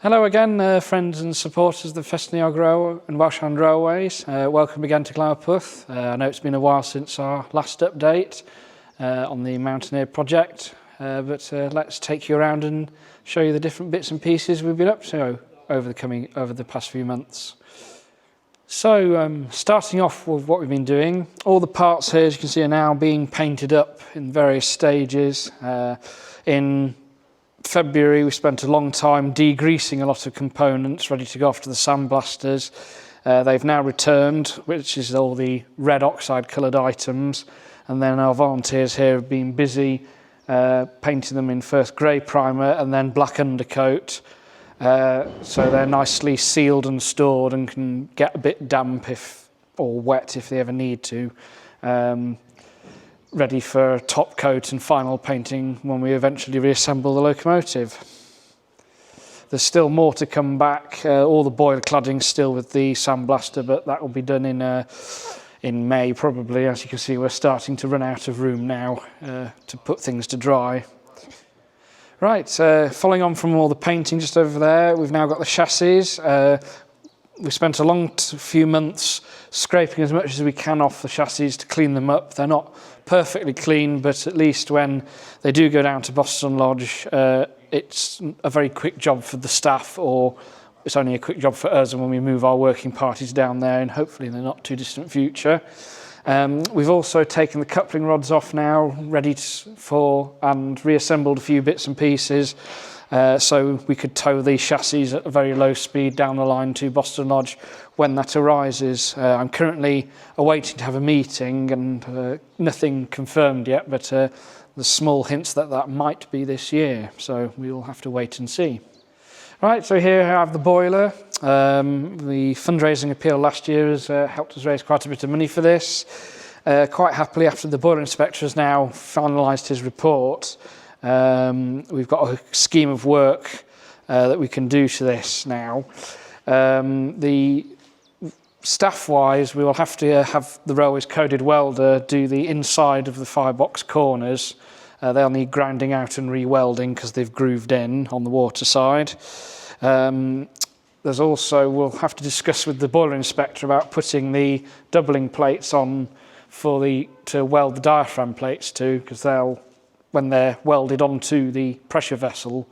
Hello again, friends and supporters of the Ffestiniog and Welsh Highland Railways. Welcome again to Glenputh. I know it's been a while since our last update on the Mountaineer project, but let's take you around and show you the different bits and pieces we've been up to over the past few months. So, starting off with what we've been doing, all the parts here, as you can see, are now being painted up in various stages. In February, we spent a long time degreasing a lot of components ready to go off to the sandblasters. They've now returned, which is all the red oxide coloured items, and then our volunteers here have been busy painting them in first grey primer and then black undercoat, so they're nicely sealed and stored and can get a bit damp or wet if they ever need to. Ready for top coat and final painting when we eventually reassemble the locomotive. There's still more to come back. All the boiler cladding's still with the sandblaster, but that will be done in May probably. As you can see, we're starting to run out of room now to put things to dry. Right, following on from all the painting just over there, we've now got the chassis. We spent a long few months scraping as much as we can off the chassis to clean them up. They're not perfectly clean, but at least when they do go down to Boston Lodge, it's a very quick job for the staff, or it's only a quick job for us when we move our working parties down there, and hopefully in the not too distant future. We've also taken the coupling rods off now, ready and reassembled a few bits and pieces. So we could tow the chassis at a very low speed down the line to Boston Lodge when that arises. I'm currently awaiting to have a meeting and nothing confirmed yet, but there's small hints that might be this year, so we'll have to wait and see. Right, so here I have the boiler. The fundraising appeal last year has helped us raise quite a bit of money for this. Quite happily, after the boiler inspector has now finalised his report, we've got a scheme of work that we can do to this now. The staff-wise, we will have to have the railway's coded welder do the inside of the firebox corners. They'll need grinding out and re-welding because they've grooved in on the water side. There's also, we'll have to discuss with the boiler inspector about putting the doubling plates on to weld the diaphragm plates to, because when they're welded onto the pressure vessel,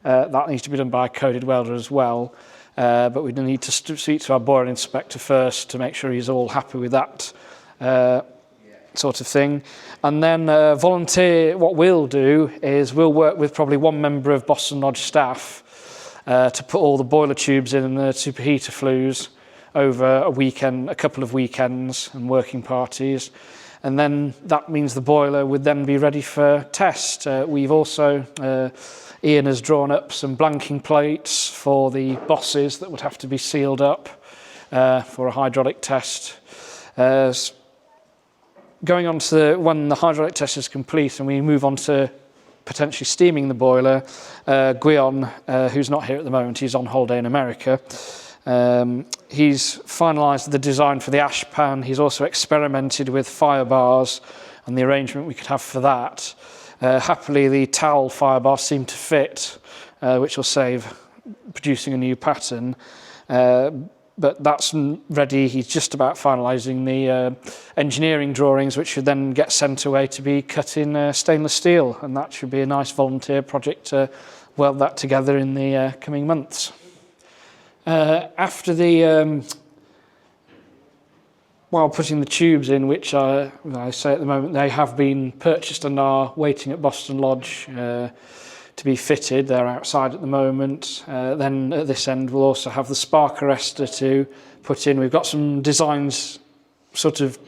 that needs to be done by a coded welder as well. But we need to speak to our boiler inspector first to make sure he's all happy with that sort of thing. And then volunteer, what we'll do is we'll work with probably one member of Boston Lodge staff to put all the boiler tubes in and the superheater flues over a couple of weekends and working parties. And then that means the boiler would then be ready for test. We've also, Ian has drawn up some blanking plates for the bosses that would have to be sealed up for a hydraulic test. Going on to when the hydraulic test is complete and we move on to potentially steaming the boiler, Gwion, who's not here at the moment, he's on holiday in America, he's finalised the design for the ash pan. He's also experimented with fire bars and the arrangement we could have for that. Happily, the towel fire bars seem to fit, which will save producing a new pattern. But that's ready. He's just about finalising the engineering drawings, which should then get sent away to be cut in stainless steel. And that should be a nice volunteer project to weld that together in the coming months. After while putting the tubes in, which I say at the moment, they have been purchased and are waiting at Boston Lodge to be fitted. They're outside at the moment. Then at this end, we'll also have the spark arrestor to put in. We've got some designs sort of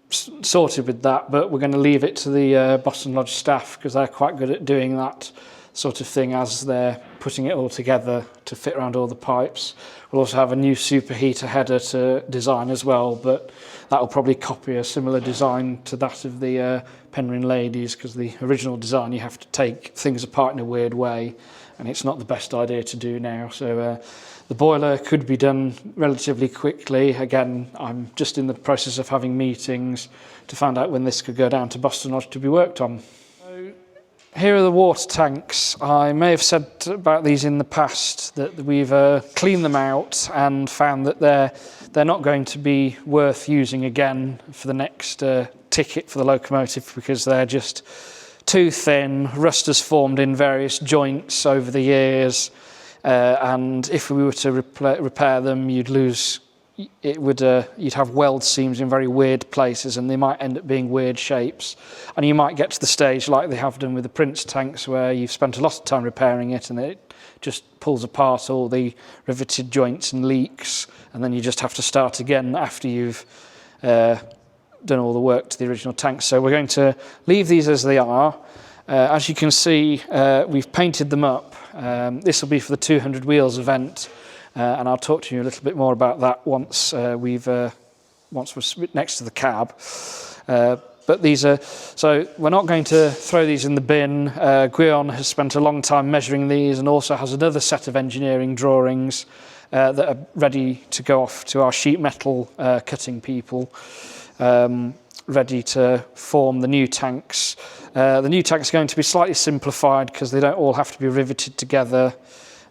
sorted with that, but we're going to leave it to the Boston Lodge staff because they're quite good at doing that sort of thing as they're putting it all together to fit around all the pipes. We'll also have a new superheater header to design as well, but that will probably copy a similar design to that of the Penryn Ladies, because the original design you have to take things apart in a weird way, and it's not the best idea to do now. So the boiler could be done relatively quickly. Again, I'm just in the process of having meetings to find out when this could go down to Boston Lodge to be worked on. Here are the water tanks. I may have said about these in the past that we've cleaned them out and found that they're not going to be worth using again for the next ticket for the locomotive because they're just too thin. Rust has formed in various joints over the years, and if we were to repair them, you'd have weld seams in very weird places, and they might end up being weird shapes. And you might get to the stage like they have done with the Prince tanks, where you've spent a lot of time repairing it, and it just pulls apart all the riveted joints and leaks, and then you just have to start again after you've done all the work to the original tanks. So we're going to leave these as they are. As you can see, we've painted them up. This will be for the 200 wheels event. And I'll talk to you a little bit more about that once we're next to the cab. But these are, so we're not going to throw these in the bin. Guion has spent a long time measuring these and also has another set of engineering drawings that are ready to go off to our sheet metal cutting people, ready to form the new tanks. The new tanks are going to be slightly simplified because they don't all have to be riveted together.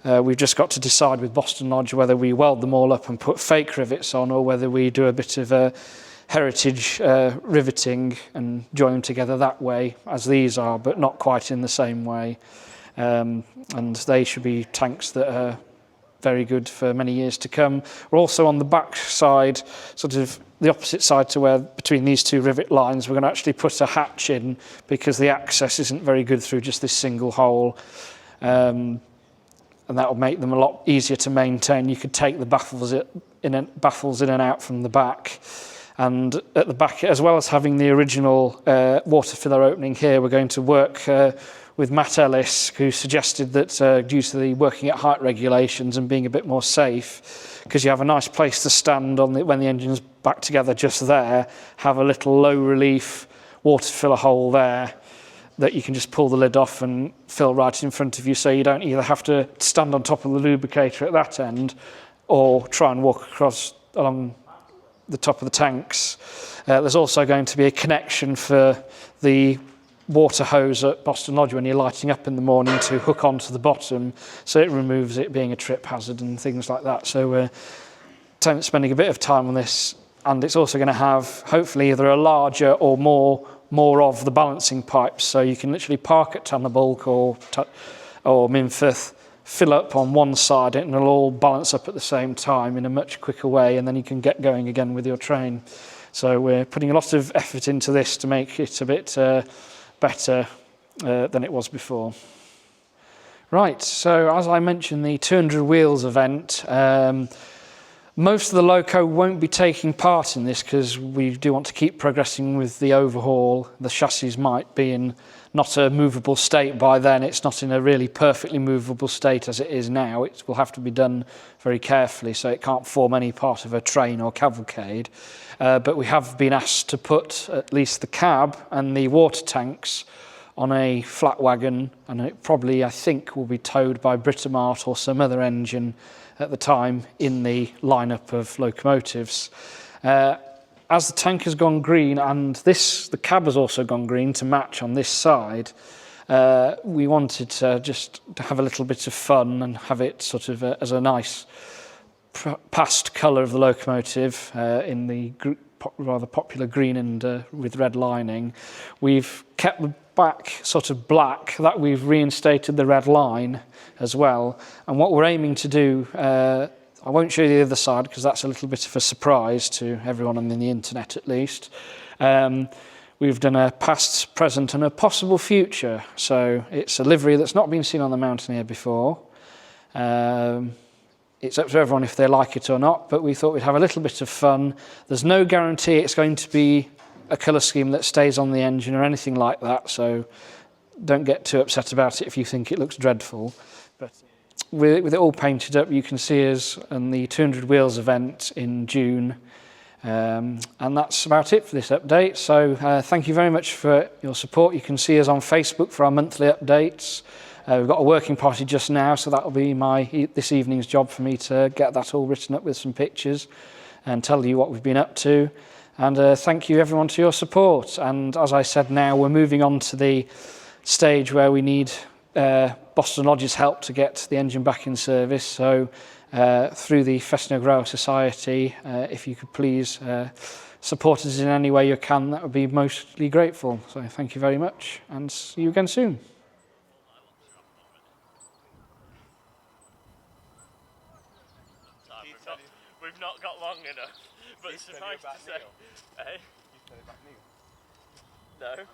We've just got to decide with Boston Lodge whether we weld them all up and put fake rivets on, or whether we do a bit of heritage riveting and join them together that way, as these are, but not quite in the same way. And they should be tanks that are very good for many years to come. We're also on the back side, sort of the opposite side to where between these two rivet lines, we're going to actually put a hatch in because the access isn't very good through just this single hole. And that will make them a lot easier to maintain. You could take the baffles in and out from the back. And at the back, as well as having the original water filler opening here, we're going to work with Matt Ellis, who suggested that due to the working at height regulations and being a bit more safe, because you have a nice place to stand on when the engine's back together just there, have a little low relief water filler hole there that you can just pull the lid off and fill right in front of you, so you don't either have to stand on top of the lubricator at that end or try and walk across along the top of the tanks. There's also going to be a connection for the water hose at Boston Lodge when you're lighting up in the morning to hook onto the bottom, so it removes it being a trip hazard and things like that. So we're spending a bit of time on this, and it's also going to have hopefully either a larger or more of the balancing pipes, so you can literally park at Tan y Bwlch or Minffordd, fill up on one side and it'll all balance up at the same time in a much quicker way, and then you can get going again with your train. So we're putting a lot of effort into this to make it a bit better than it was before. Right, so as I mentioned, the 200 wheels event, most of the loco won't be taking part in this because we do want to keep progressing with the overhaul. The chassis might be in not a movable state by then. It's not in a really perfectly movable state as it is now. It will have to be done very carefully, so it can't form any part of a train or cavalcade. But we have been asked to put at least the cab and the water tanks on a flat wagon, and it probably, I think, will be towed by Britomart or some other engine at the time in the lineup of locomotives. As the tank has gone green and the cab has also gone green to match on this side, we wanted to just to have a little bit of fun and have it sort of as a nice past colour of the locomotive in the rather popular green and with red lining. We've kept the back sort of black, that we've reinstated the red line as well. And what we're aiming to do, I won't show you the other side because that's a little bit of a surprise to everyone on the internet at least. We've done a past, present and a possible future. So it's a livery that's not been seen on the Mountaineer before. It's up to everyone if they like it or not, but we thought we'd have a little bit of fun. There's no guarantee it's going to be a colour scheme that stays on the engine or anything like that, so don't get too upset about it if you think it looks dreadful. But with it all painted up, you can see us on the 200 Wheels event in June. And that's about it for this update. So thank you very much for your support. You can see us on Facebook for our monthly updates. We've got a working party just now, so that'll be this evening's job for me to get that all written up with some pictures and tell you what we've been up to. And thank you everyone for your support. And as I said, now we're moving on to the stage where we need Boston Lodge's help to get the engine back in service. So through the Ffestiniog Rail Society, if you could please support us in any way you can, that would be mostly grateful. So thank you very much, and see you again soon. We've not got long enough, but suffice to say, eh? No.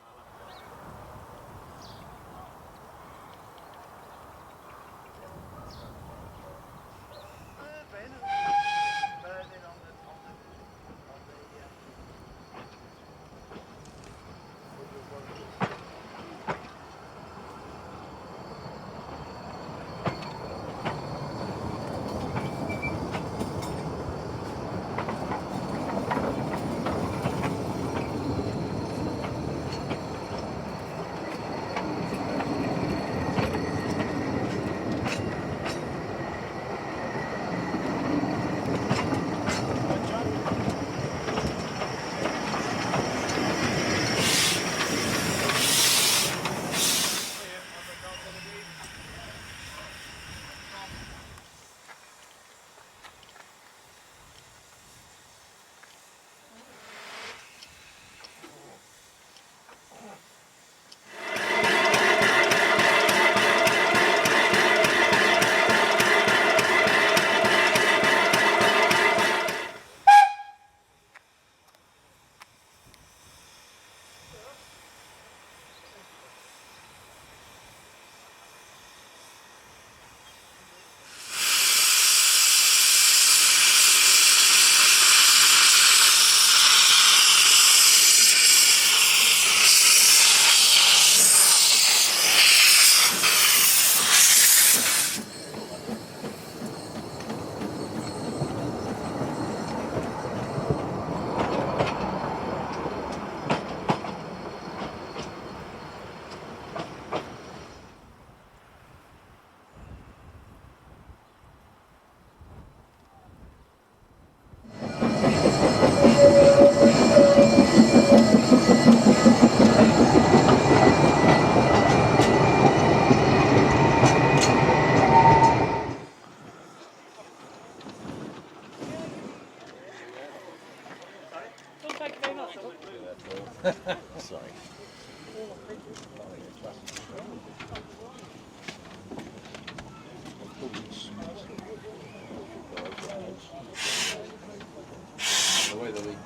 Sorry. The way the league.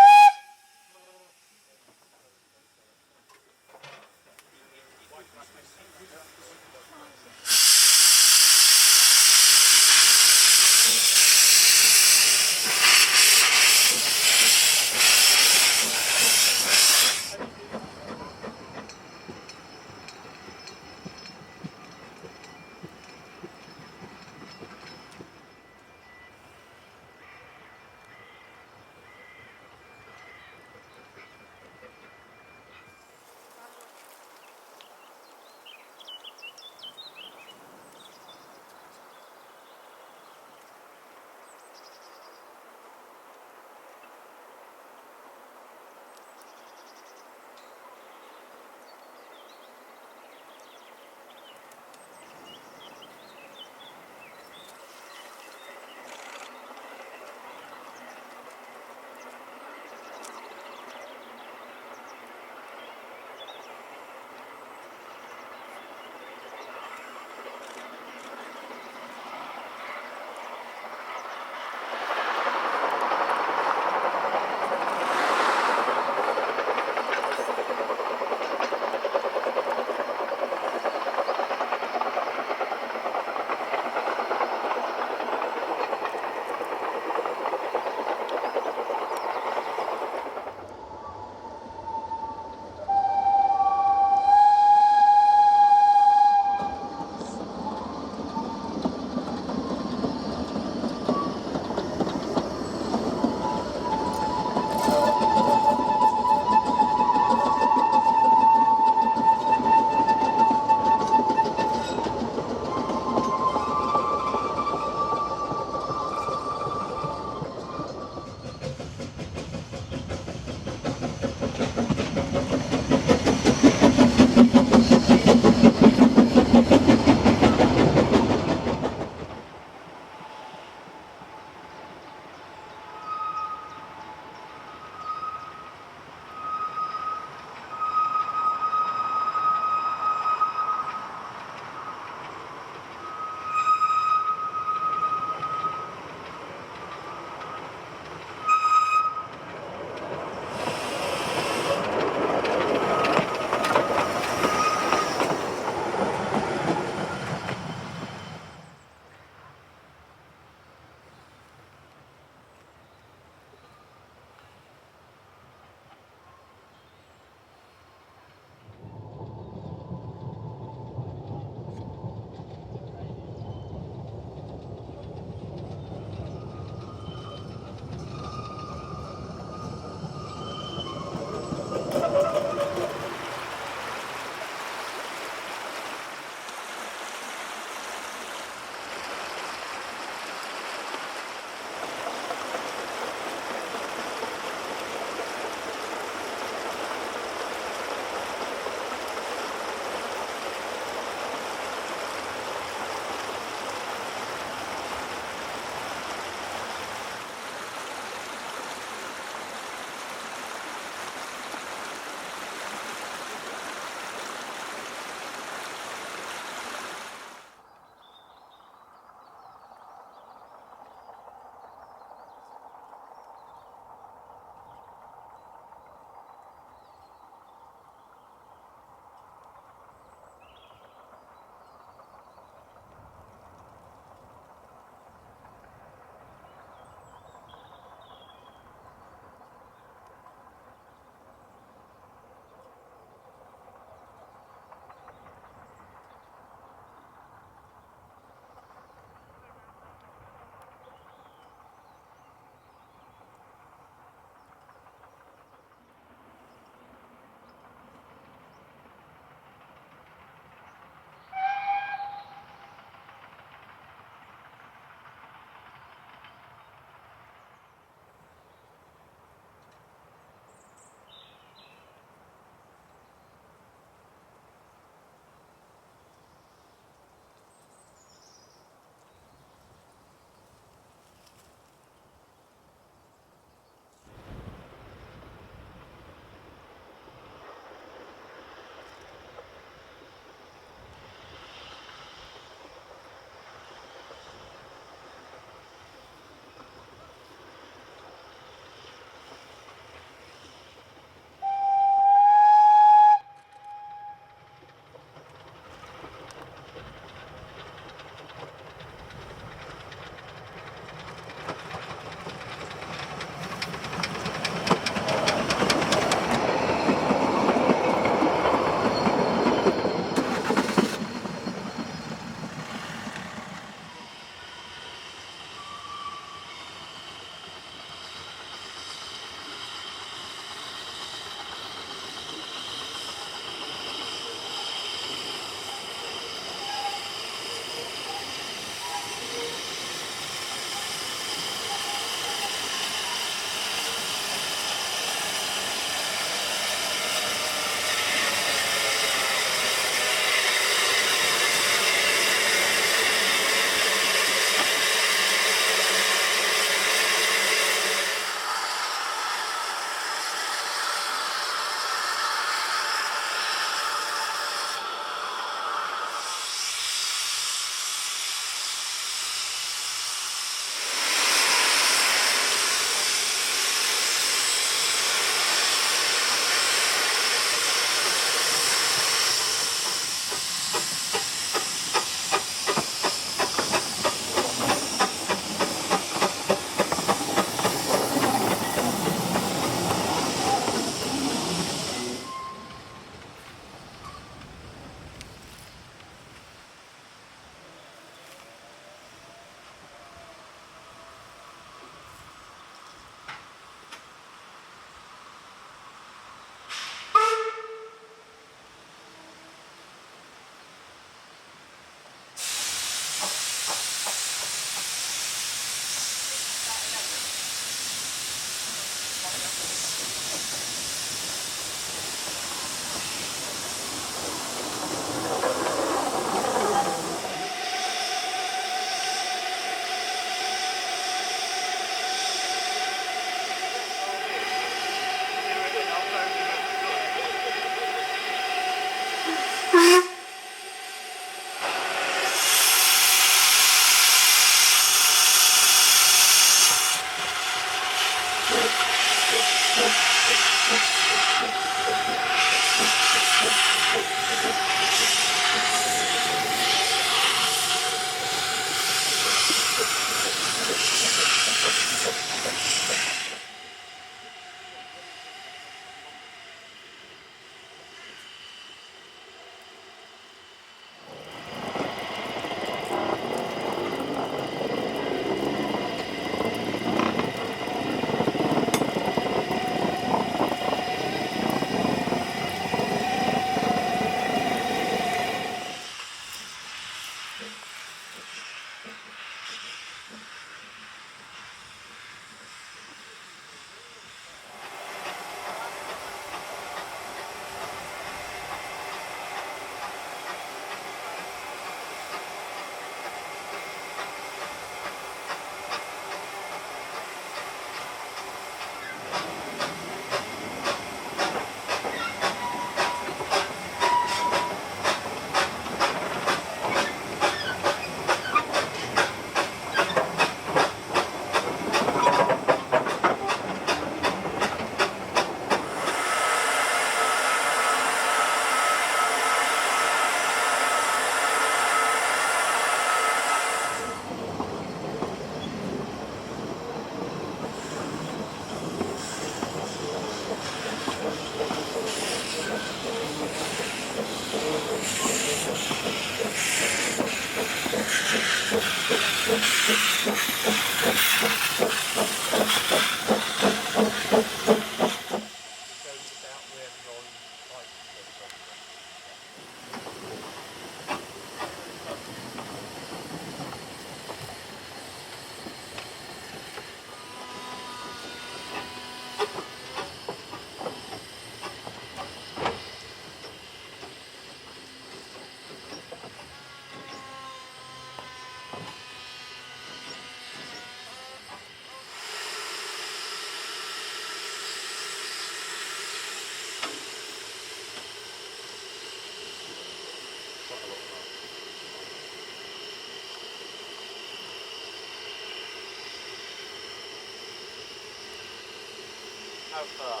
How far?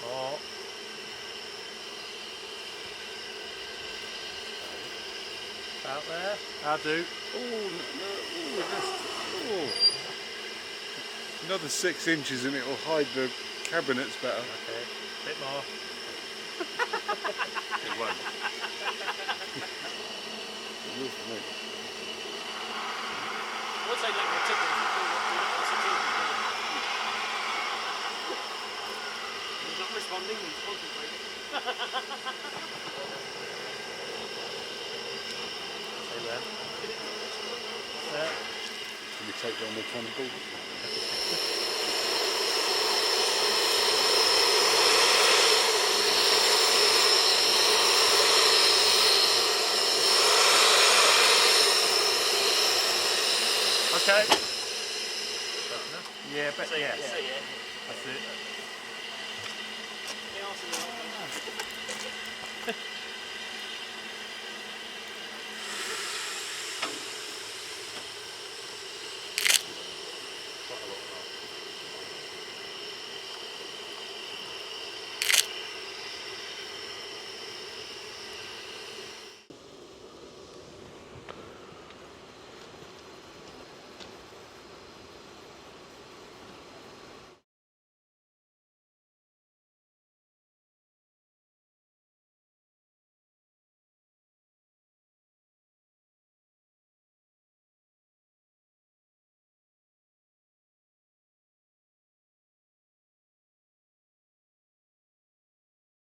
Oh. Out there? I'll do. Another 6 inches and it'll hide the cabinets better. Okay, bit more. It won't. Once I like the tip, he's not responding, he's concentrating. Hey there. Yeah. Can we take down the cannibal? Okay. Yeah, but yeah. See it. That's it. They asked me what